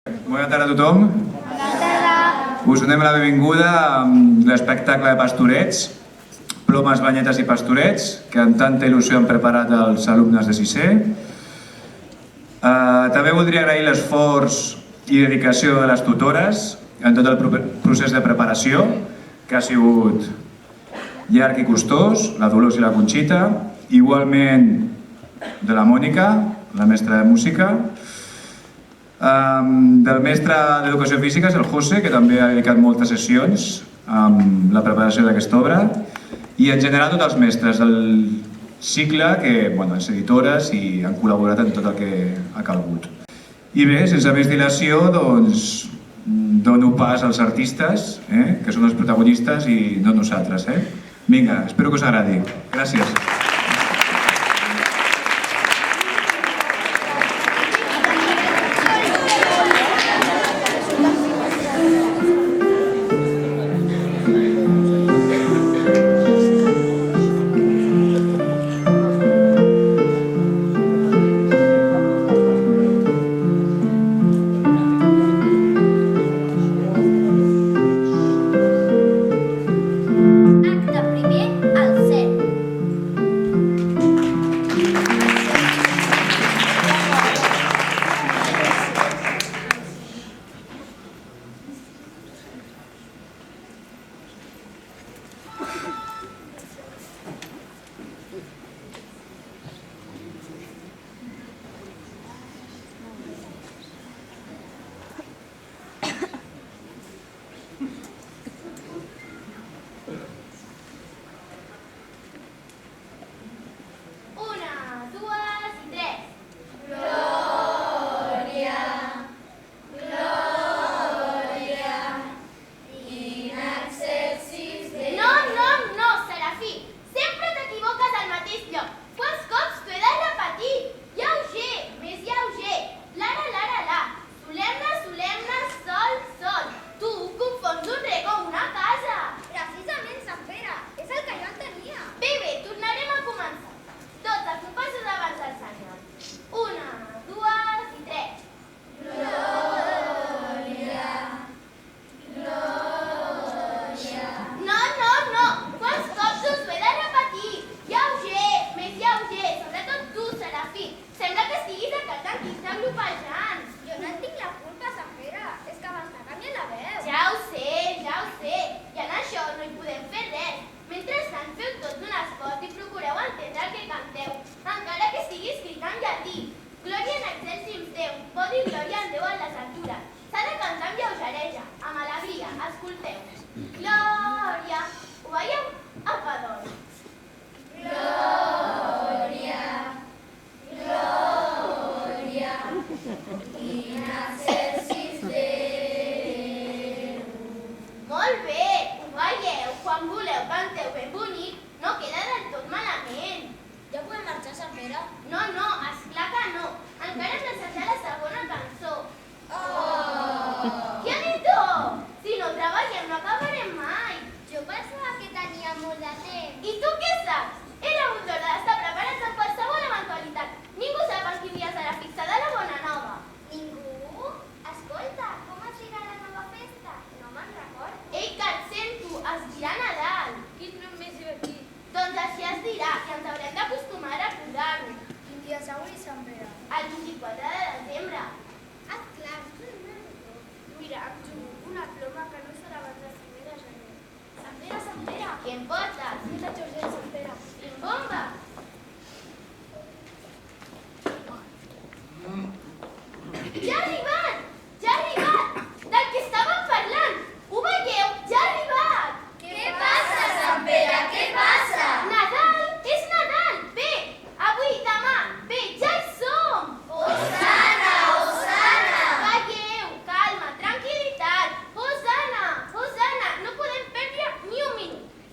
Bona tarda a tothom. Bona tarda. Us donem la benvinguda amb l'espectacle de pastorets, plomes, banyetes i pastorets, que amb tanta il·lusió han preparat els alumnes de sisè. També voldria agrair l'esforç i dedicació de les tutores en tot el procés de preparació, que ha sigut llarg i costós, la Dolors i la Conxita, igualment de la Mònica, la mestra de música, del mestre d'Educació Física, el José, que també ha dedicat moltes sessions amb la preparació d'aquesta obra, i en general tots els mestres del cicle, que, les editores, i han col·laborat en tot el que ha calgut. I bé, sense més dilació, doncs, dono pas als artistes, que són els protagonistes, i no nosaltres. Vinga, espero que us agradi. Gràcies.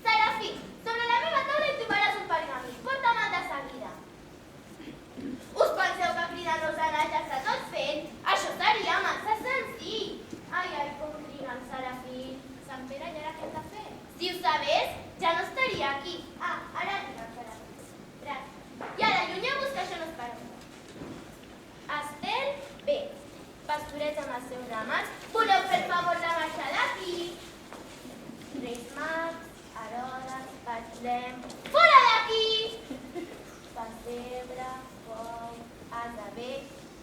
Serafí, sobre la meva taula Betlem. Fora d'aquí! Pessebre, bou, ase bé,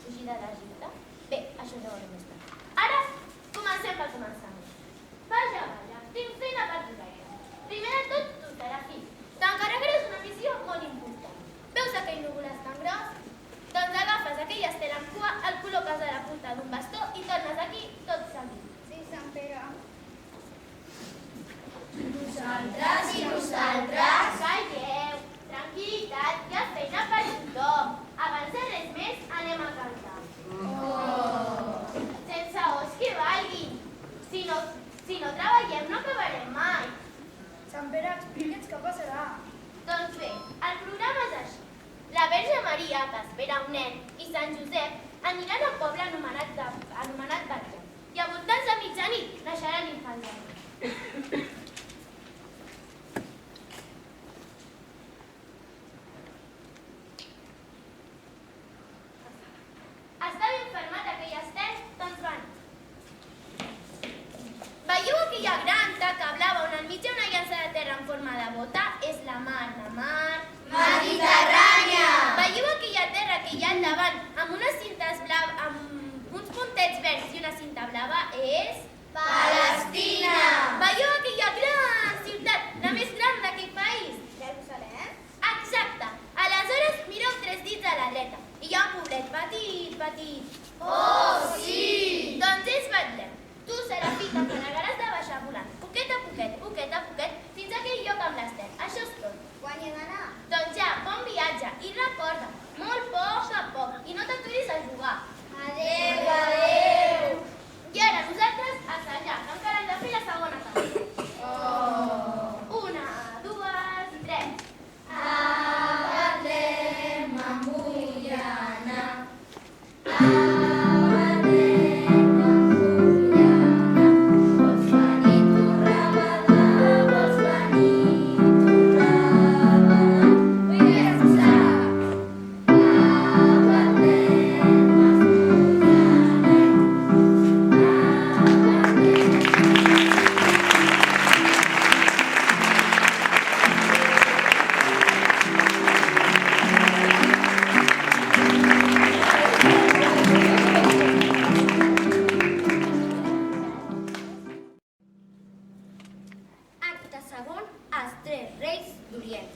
fugida d'Egipte. Bé, això ja ho haurem més. Ara, comencem pel començament. Vaja, tinc feina per vosaltres. Primer de tot, tu, Serafí. T'encarregaràs una missió molt important. Veus aquell núvoles tan gros? Doncs agafes aquell estel amb cua, el col·loques a la punta d'un bastó i tornes aquí tot seguit. Sí, Sant Pere. Nosaltres i nosaltres. Calleu, tranquil·litat, hi ha feina per tothom. Abans de res més, anem a cantar. Sense os que valguin. Si no treballem no acabarem mai. Sant Pere, explica'ns què passarà. Doncs bé, el programa és així. La Verge Maria, que espera un nen, i Sant Josep aniran a un poble anomenat Betlem. I a voltants de mitjanit naixerà l'infant Jesús. Està ben fermat aquell estel? Doncs van. Veieu aquella gran taca blava on al mig hi ha una llança de terra en forma de bota? És la mar. Mediterrània! Veieu aquella terra que hi ha al davant amb unes cintes blaves, amb uns puntets verds i una cinta blava? És... Palestina! Veieu aquella gran ciutat, la més gran d'aquell país? Jerusalem? Exacte! Aleshores mireu 3 dits a la dreta. I hi ha un poblet petit. Oh, sí! Doncs és Betlem. Tu, Serafí, t'encarregaràs de baixar volant, poquet a poquet, fins a aquell lloc amb l'estel. Això és tot. Quan hi he d'anar? Doncs ja, bon viatge. I recorda, molt poc a poc, i no t'aturis a jugar. Adéu, adéu! I ara nosaltres, a assajar, que encara hem de fer la segona cançó. 1, 2 i 3. A Betlem em vull anar. Vols venir, tornar a badar, vols venir, tornar a badar. Vull estar. A Betlem em vull Acte segon, els 3 reis d'Orient.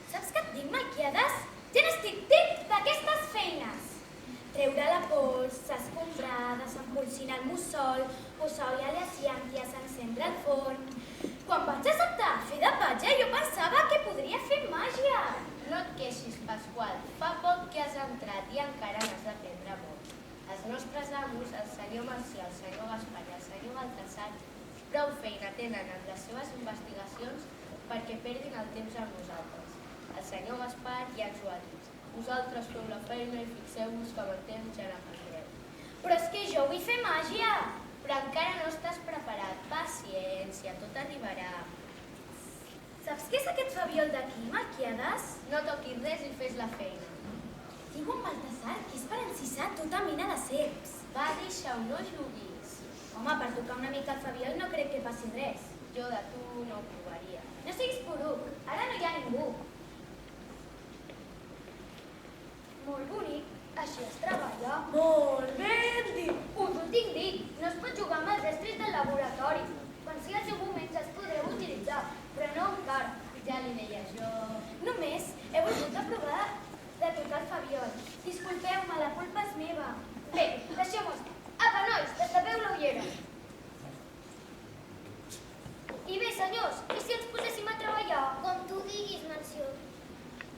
Saps què et dic, Melquiades? Ja n'estic tic d'aquestes feines. Treure la pols, s'escombrar, desempolsir el mussol, posar-hi a les llànties, encendre el forn. Quan vaig acceptar fer de patge, jo pensava que podria fer màgia. No et queixis, Pasqual. Fa poc que has entrat i encara n'has d'aprendre molt. Els nostres amos, el senyor Marcià, el senyor Gaspar i el senyor Baltasar, prou feina tenen en les seves investigacions perquè perdin el temps amb nosaltres. El senyor Gaspar ja ens ho ha dit. Vosaltres feu la feina i fixeu-vos que amb el temps ja n'aprendreu. Però és que jo vull fer màgia. Però encara no estàs preparat. Paciència, tot arribarà. Saps què és aquest Fabiol d'aquí, Melquiades? No toquis res i fes la feina. Diu en Baltasar que és per encisar tota mena de serps. Va, deixa-ho, no juguis. Home, per tocar una mica el Fabiol no crec que passi res. Jo de tu no ho provaria. No siguis poruc, ara no hi ha ningú. Molt bonic, així es treballa. Molt ben dit. Us ho tinc dit, no es pot jugar amb els estris del laboratori. Quan sigui el seu moment ja es podreu utilitzar, però no encara. Ja li deia jo. Només he volgut aprovar de tocar el Fabiol. Disculpeu-me, la culpa és meva. Bé, deixem-ho estar. Apa, nois, destapeu l'ullera. I bé, senyors, i si ens poséssim a treballar? Com tu diguis, Mansió.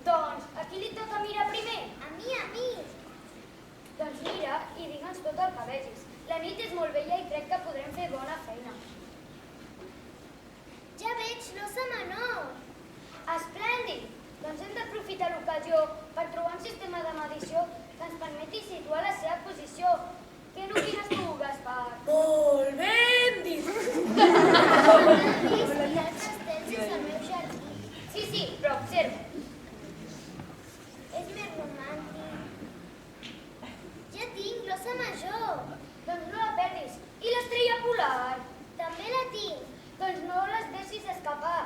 Doncs, a qui li toca mirar primer? A mi. Doncs mira i digue'ns tot el que vegis. La nit és molt bella i crec que podrem fer bona feina. Ja veig, no se m'anou. Esplèndid! Doncs hem d'aprofitar aprofita l'ocasió per trobar un sistema de medició que ens permeti situar la seva posició. Què n'opines tu, Gaspar? Molt ben dit! Sí, però observa. És més romàntic. Ja tinc l'ossa major. Doncs no la perdis. I l'estrella polar? També la tinc. Doncs no les deixis escapar.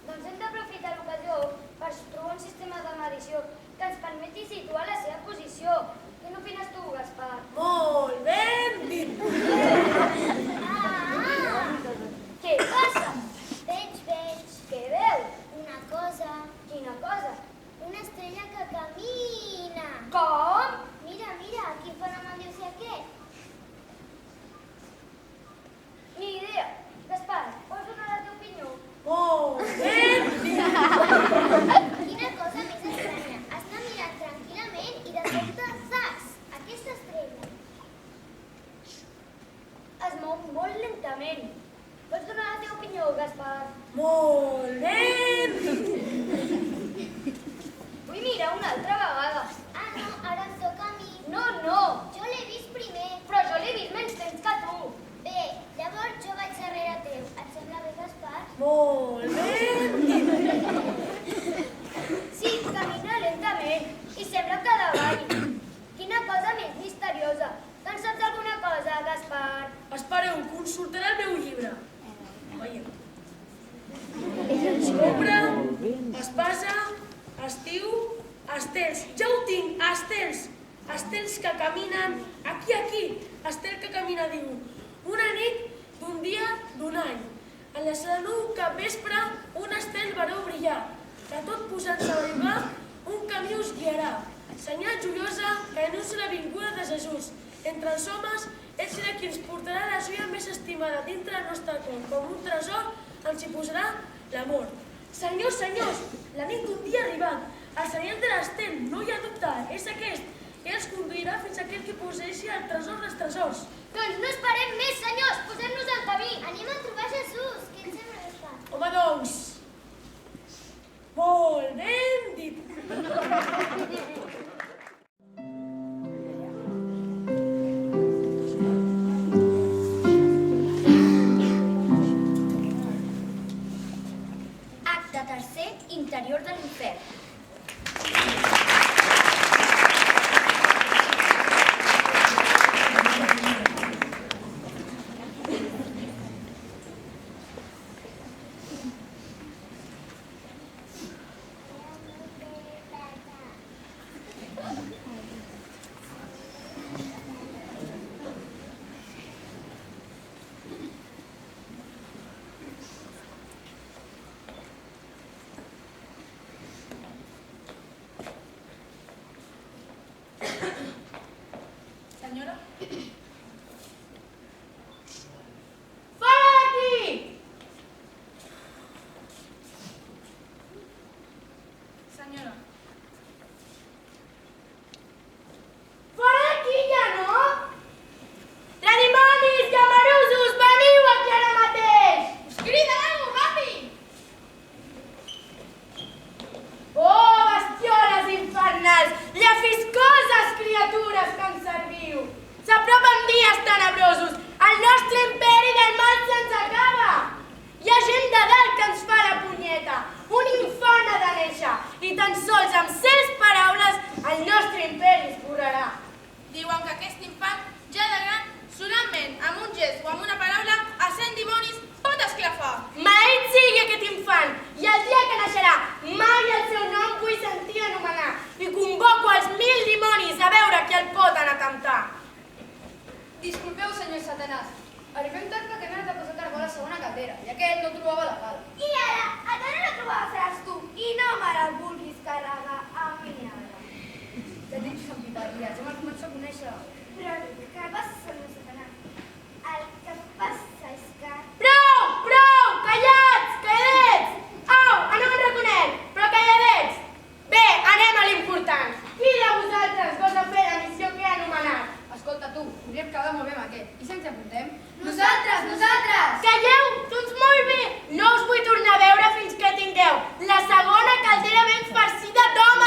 Doncs hem d'aprofitar l'ocasió per trobar un sistema de medició que ens permeti situar la seva posició. Què n'opines tu, Gaspar? Molt ben dit! Què passa? Veig. Què veus? Una cosa. Quina cosa? Una estrella que camina. Com? Mira, quin fenomen deu ser aquest? Ni idea. Gaspar, vols donar la teva opinió? Molt ben dit! Quina cosa més estranya. Està mirant tranquil·lament i de sobte, zas! Aquesta estrella. Es mou molt lentament. Vols donar la teva opinió, Gaspar? Molt ben dit! Vull mirar una altra vegada. Ah, no, ara em toca a mi. No. Jo l'he vist primer. Però jo l'he vist menys temps que tu. Bé, llavors jo vaig darrere teu. Et sembla bé, Gaspar? Molt ben dit! Sí, camina lentament i sembla que davall. Quina cosa més misteriosa. Te'n saps alguna cosa, Gaspar? Espereu, consultaré el meu llibre. Veiem. Sobre, espasa, estiu, estels. Ja ho tinc, estels. Estels que caminen, aquí. Estel que camina, diu. Una nit d'un dia d'un any. En la serenor capvespre un estel vereu brillar. De tot posant-se a arribar, un camí us guiarà. Senyal joiosa que anuncia la vinguda de Jesús. Entre els homes, ell serà qui ens portarà la joia més estimada dintre del nostre cor. Com un tresor ens hi posarà l'amor. Senyors, la nit d'un dia ha arribat. El senyal de l'estel, no hi ha dubte, és aquest. Ell ens conduirà fins a aquell que possessi el tresor dels tresors. Doncs no esperem més, senyors. Posem-nos al camí. Anem a trobar Jesús. Què et sembla, Gaspar? Home, doncs, molt ben dit. Acte tercer, interior de l'infern. Senyora? Fora d'aquí! Senyora. Fora d'aquí ja, no? Dimonis, llamarusos, veniu aquí ara mateix! Us criden alguna ràpid! Oh, bestioles infernals, llafiscoses criatures que ens serviu! S'apropen dies tenebrosos, el nostre imperi del mal se'ns acaba! Hi ha gent de dalt que ens fa la punyeta, un infant ha de néixer, i tan sols amb 6 paraules el nostre imperi es borrarà. Diuen que aquest infant, ja de gran, solament amb un gest o amb una paraula, a 100 dimonis pot esclafar. Maleït sigui aquest infant, i el dia que naixerà, mai el seu nom vull sentir anomenar, i convoco els 1000 dimonis a veure qui el poden atemptar. Disculpeu, senyor Satanàs. Arribem tard perquè m'he de posar cargo a la segona caldera, i aquell no trobava la cal. I ara, a tant no trobava seràs tu, i no me la vulguis carregar a mi ara. Ja tens sempitaria, ja me'l començo a conèixer. Però què passa, senyor Satanàs? El que passa és que... Prou! Callats! Calladets! Au, no me'n reconec, però calladets! Bé, anem a l'important. Qui de vosaltres gosa fer la missió que he anomenat? Escolta tu, podríem quedar molt bé amb aquest. I si ens apuntem? Nosaltres! Calleu! Doncs molt bé! No us vull tornar a veure fins que tingueu la segona caldera ben farcida d'homes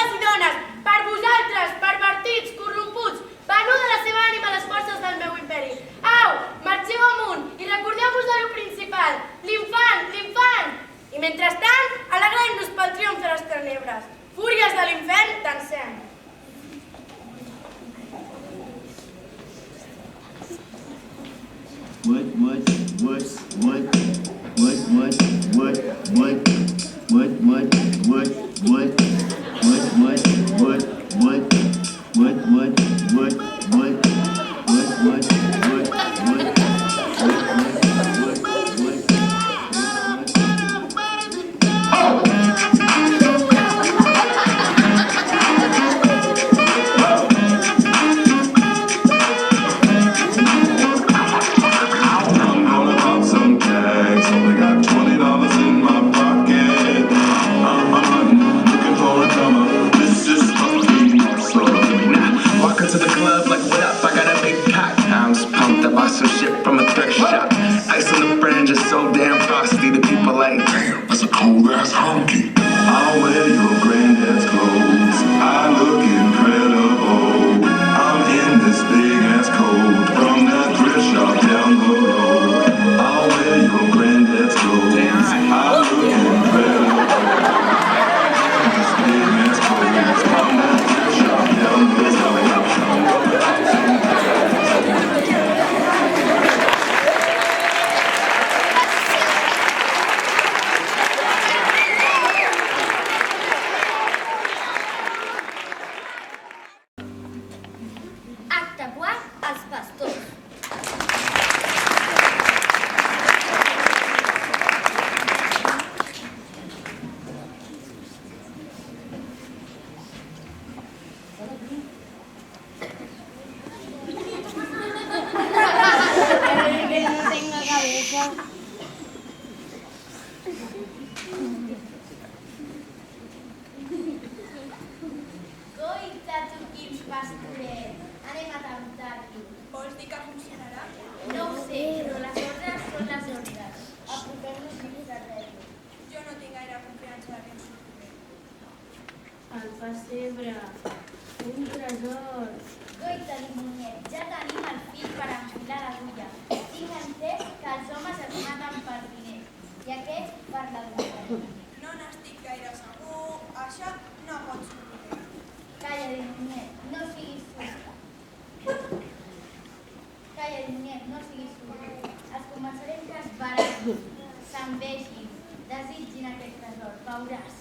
Que no tenga cabeza. Goita, tu quins pastoret. Anem a tantar-lo. Vols dir que funcionarà? No ho sé, però les ordres són les ordres. Apropem-nos fins a res. Jo no tinc gaire confiança que ens sortiré. El pessebre, un tresor. Goita, dimoniet, ja tenim el fil per enfilar l'agulla. Tinc entès que els homes es maten per diners i aquests per l'adulteri. No n'estic gaire segur. Això no pot sortir. Calla, dimoniet, no siguis surda. Calla, dimoniet, no siguis surda. Els convencerem que es baratin, s'envegin, desitgin aquest tresor, veuràs.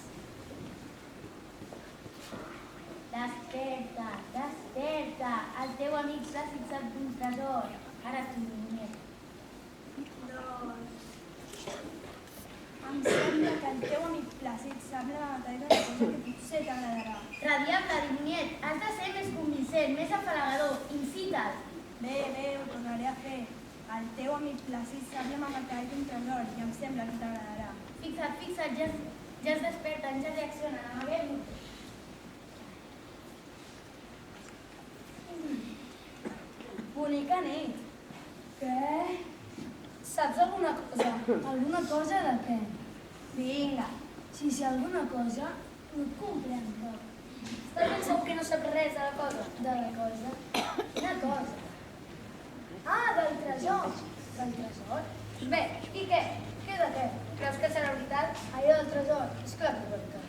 Desperta, desperta, el teu amic s'ha fixat d'un tresor. Ara tu, dimoniet. Em sembla que el teu amic Plàcid sembla la mateixa cosa que potser t'agradarà. Radiable, dimoniet, has de ser més convincent, més afalagador, incita'l. Bé, ho tornaré a fer. El teu amic Plàcid sembla m'amacar d'un tresor i em sembla que t'agradarà. Fixa't, ja es desperten, ja reaccionen, amaguem-ho. Bonica nit. Què? Saps alguna cosa? Alguna cosa de què? Vinga. Si alguna cosa, no et comprendo. Estàs ben segur que no saps res de la cosa? De la cosa? Quina cosa? Ah, del tresor. Del tresor? Bé, i què? Què de què? Creus que serà veritat? Allò del tresor, esclar que és veritat.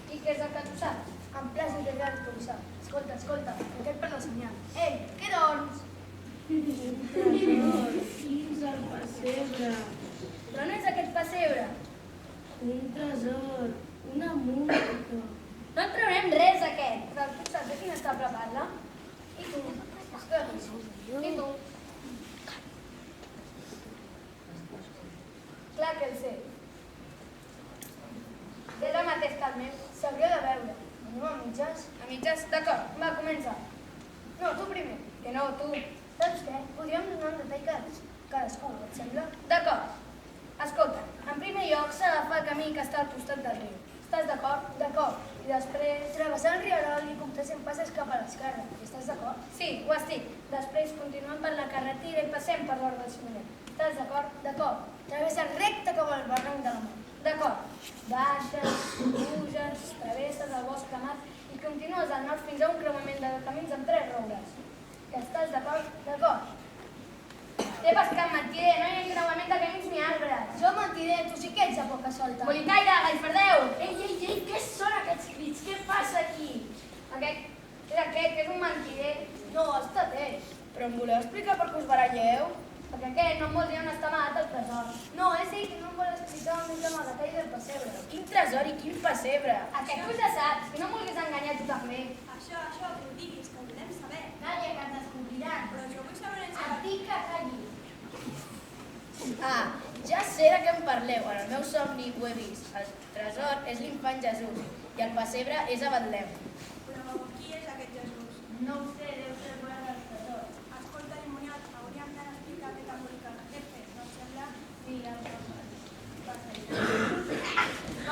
I què és el que tu saps? En Plàcid és gran com sap. Escolta, que aquest per la senyal. Ei, què dorms? Tresor, quins el pessebre. Però no és aquest pessebre. Un tresor, una música. No en traurem res d'aquest. Però tu saps de quina estable parla? I tu? Esclar que sí. I tu? Clar que el sé. És el mateix que el meu. S'hauria de veure. Anem a mitges? A mitges? D'acord, va, comença. No, tu primer. Que no, tu. Saps què? Podríem donar un detall cadascú, et sembla? D'acord. Escolta, en primer lloc s'ha d'agafar el camí que està al costat del riu. Estàs d'acord? D'acord. I després... Travessar el rierol i comptessin passes cap a l'esquerra. Estàs d'acord? Sí, ho estic. Després continuem per la carretera i passem per l'Hort del Simonet. Estàs d'acord? D'acord. Travessa recte cap al barranc de la Mort. D'acord. Baixes, puges, travesses el bosc cremat i continues al nord fins a un creuament de camins amb 3 roures. Que estàs d'acord? D'acord. T'he pescat, mentider, no hi ha creuament de camins ni arbres. Jo mentiré, tu sí que ets de poca solta. Bolicaire, gallfardeu! Ei, què són aquests crits? Què passa aquí? Aquest és aquest, que és un mentider. No, estat ell. Però em voleu explicar per què us baralleu? Perquè aquest no em vol dir on està amagat el tresor. No, és ell que no em vol explicar on és l'amagatall del pessebre. Quin tresor i quin pessebre! Aquest tu ja saps, Si no em vulguis enganyar tu també. Això, que ho diguis, que ho volem saber. Calla, que ens descobriran. Però jo vull saber on Et dic que callis. Ah, ja sé de què em parleu. En el meu somni ho he vist. El tresor és l'infant Jesús i el pessebre és a Betlem. Però qui és aquest Jesús? No ho sé, deu ser el guarda dels tresors. Escolta, dimoniat, hauríem d'anar a explicar aquest embolicat. Què fes, no et sembla? Sí, ja ho sé.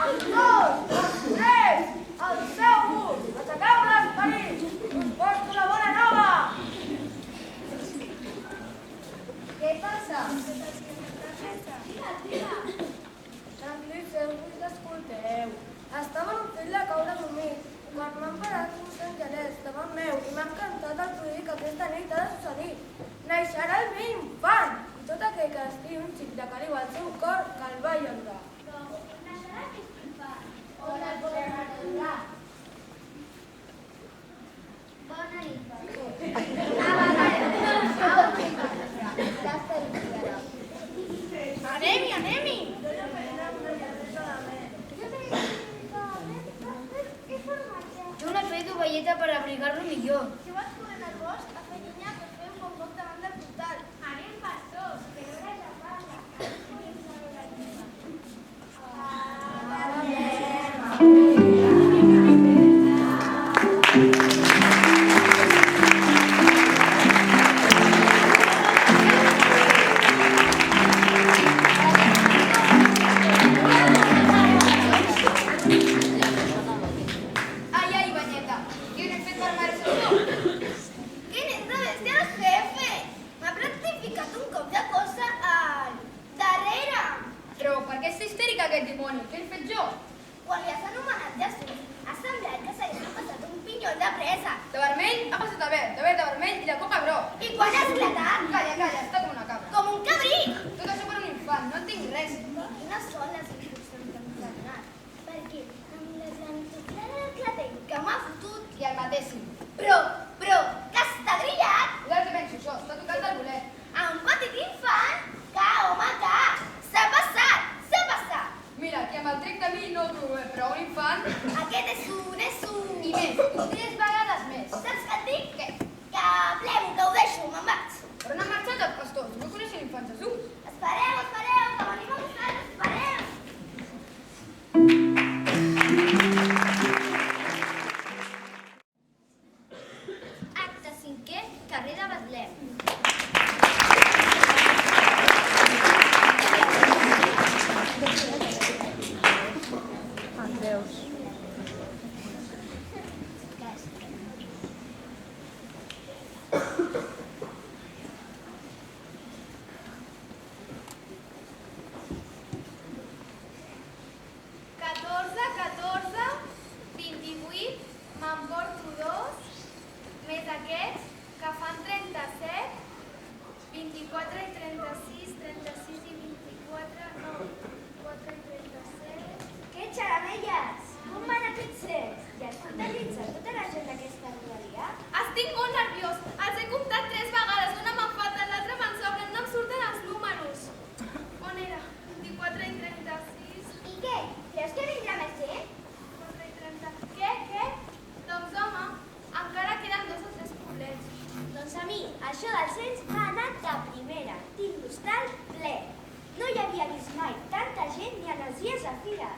Els dos, els tres, alceu-vos! Ataqueu l'esperit! Us porto una bona nova! Què passa? Tranquil·leu-vos i escolteu. Estava en un fil de caure dormit quan m'han parat uns angelets davant meu i m'han cantat el prodi que aquesta nit ha de succeir. Naixerà el meu infant i tot aquell que estigui un xic de caliu al seu cor que el va ajuda. Naixerà aquest infant. On el podem arreglar? Bona nit, Anem-hi, anem-hi! Jo n'he fet ovelleta per abrigar-lo millor. Si vas corrent al bosc, a fer llenya per fer un bon foc davant del portal. Anem pastors, però ara ja parla. Ah, de pressa. De vermell ha passat a verd, de verd a vermell i de coca a groc. I quan ha esclatat? Calla, està com una cabra. Com un cabrit. Tot això per un infant, no entenc res. Quines són les instruccions que ens ha donat? Perquè amb les enxuflades del clatell que m'ha fotut... I el matéssim. Però, que està grillat És el que penso, això, està tocat del bolet. a un petit infant? Que, home, que! S'ha passat! Mira, que amb el trec de mi no ho trobem, però un infant... Aquest és un... I més, 3 vegades més. Saps què et dic? Que plego, que ho deixo, me'n vaig. Però no han marxat els pastors, no coneixen infants Jesús. Espereu, que venim a buscar, espereu. Acte 5è, carrer de Betlem. M'emporto 2, més aquests, que fan 37, 24 i 36, 36 i 24, no, 24 i 37... Què, xaramelles? Com van aquests cens? Ja has comptabilitzat tota la gent d'aquesta rodalia? Estic molt nerviós. Els he comptat 3 vegades. Una m'ha faltat, l'altra me'n sobren. No em surten els números. On era? 24 i 36, I què? Creus que vindrà més gent? 24 i 30... Què? Doncs home, encara queden 2 o 3 poblets. Doncs a mi, això del cens m'ha anat de primera. Tinc l'hostal ple. No hi havia vist mai tanta gent ni en els dies de fira.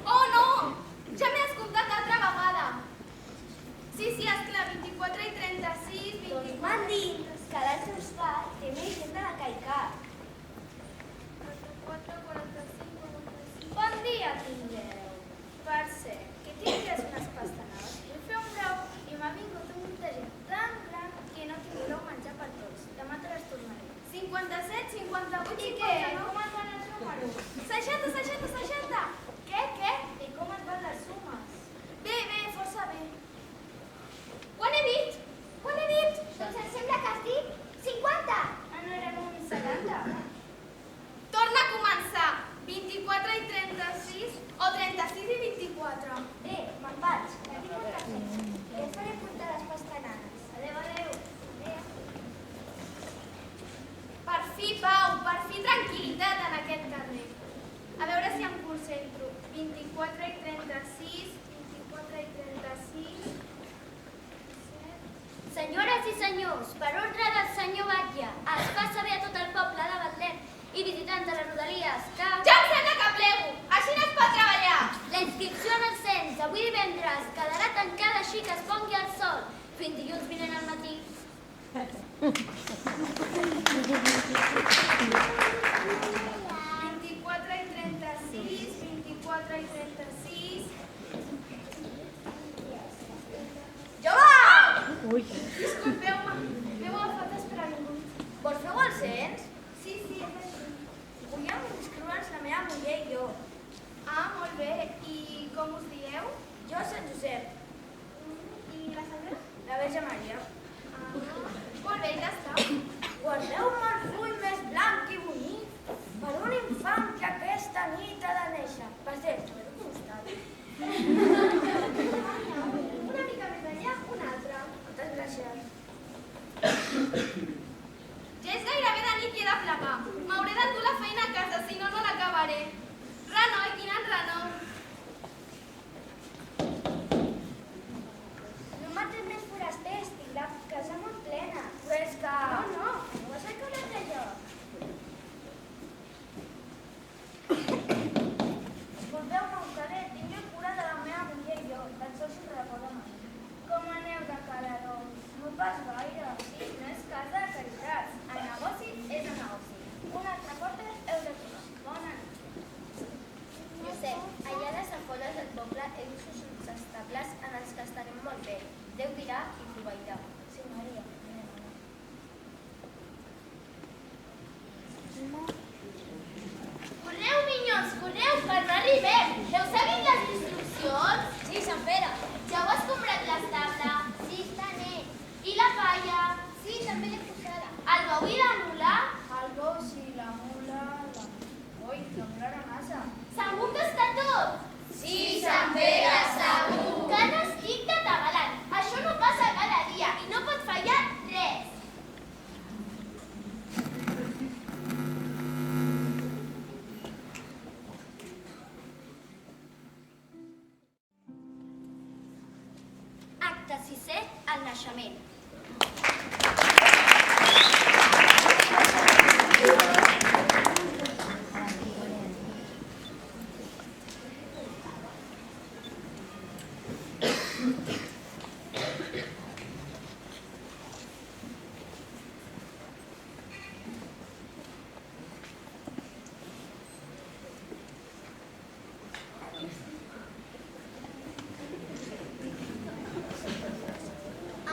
Oh, no! Ja m'he comptat altra vegada. Sí, esclar, 24 i 36, 24... Doncs m'han dit que l'altre hostal té més gent de la que hi cap. 44, 45, 45... Bon dia tingueu. Per cert, que tingués unes pastanaves. Vull fer un brou i m'ha vingut un grup de gent tan gran que no tinc prou menjar per tots. Demà te les tornaré. 57, 58, I què? 59... Com et van els números? 60, 60, 60! Què? I com et van les sumes? Bé, força bé. Quan he dit? Doncs em sembla que has dit 50. Ah, no eren uns 70. Torna a començar. 24 i 36 o 36 i 24. Bé, me'n vaig, que tinc molta feina. I et faré portar les pastanaves. Adéu. Per fi pau, per fi tranquil·litat en aquest carrer. A veure si em concentro. 24 i 36, 24 i 36... Senyores i senyors, per ordre del senyor Batlle, es fa saber a tot el poble de Betlem i visitants de les rodalies que... Ja em sembla que plego! Així no es pot treballar! La inscripció en el cens avui divendres quedarà tancada així que es pongui el sol. Fins dilluns vinent al matí. 24 i 36, 24 i 36... Jove! Disculpeu-me, m'heu agafat desprevingut. Vols fer el cens? Sí, és així. Volíem inscriure'ns la meva muller i jo. Ah, molt bé. I com us dieu? Jo, Sant Josep. I la senyora? La Verge Maria. Ah, molt bé, ja està. Guardeu-me el full més blanc i bonic per un infant que aquesta nit ha de néixer. Per cert, també t'ho costat. Una mica més enllà, una altra. Moltes gràcies. Ja és gairebé de nit i he de plegar. M'hauré d'endur la feina a casa, si no, no l'acabaré. Renoi, quin enrenou. No mates més forasters, tinc la casa molt plena. Però és que... No vas a caure de lloc. Escolteu-me, cadet, tingueu cura de la meva muller i jo. Tan sols us recordo a mi. Com aneu de cara, doncs? No pas gaire. Sí, no és casa, que acte 6è, el naixement.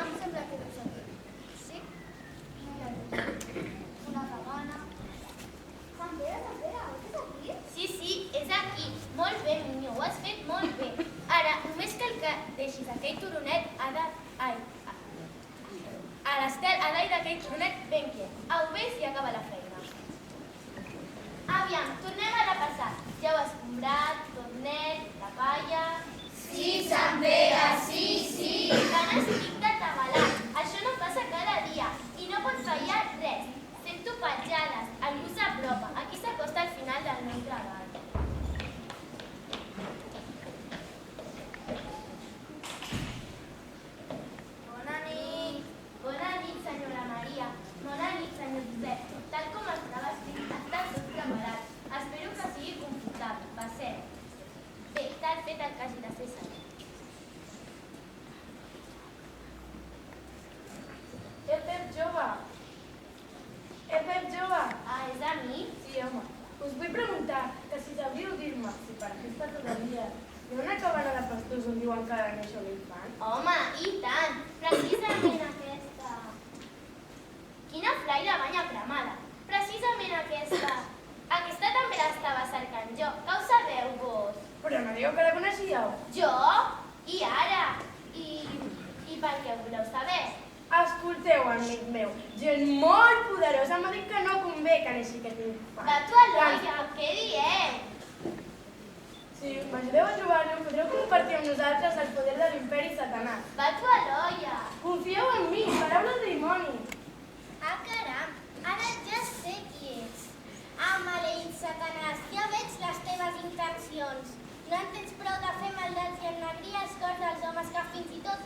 Em sembla que deus aquí. Sí? Una cabana. Sant Pere, és aquí? Sí, és aquí. Molt bé, Minyó, ho has fet molt bé. Ara, només cal que deixis aquell turonet a l'Estel ha d'aire aquell turonet ben quiet. Au, ves i acaba la feina. Aviam, tornem a repassar. Ja heu escombrat, tot net, la palla... Sí, Sant Pere, sí. Que n'estic de tabalat. Això no passa cada dia i no pot fallar res. Sento petjades, algú s'apropa. Aquí s'acosta al final del meu treball. Bona nit, senyora Maria. Bona nit, senyor Josep. Tal com estava escrit, estan tots preparats. Espero que sigui confortable. Passeu. Bé, tal fet el que hagi de fer servir. Pep jove. Ah, és a mi? Sí, home. Us vull preguntar que si sabríeu dir-me si per aquesta rodalia hi ha una cabana de pastors on diuen que ha de néixer l'infant? Home, i tant! Precisament aquesta... Quina flaire banya cremada! Precisament aquesta... Aquesta també l'estava cercant jo. Que ho sabeu, vos? Però no dieu que la coneixíeu? Jo? I ara? I per què ho voleu saber? Escolteu, amic meu, gent molt poderosa m'ha dit que no convé que neixi aquest infant. Va tu a l'olla, què dieu? Si m'ajudeu a trobar-lo, podreu compartir amb nosaltres el poder de l'imperi Satanàs. Va tu a l'olla. Confieu en mi, paraula de dimoni. Ah, caram, ara ja sé qui ets. Ah, maleït Satanàs, ja veig les teves intencions. No en tens prou de fer maldats i ennegrir els cors dels homes que fins i tot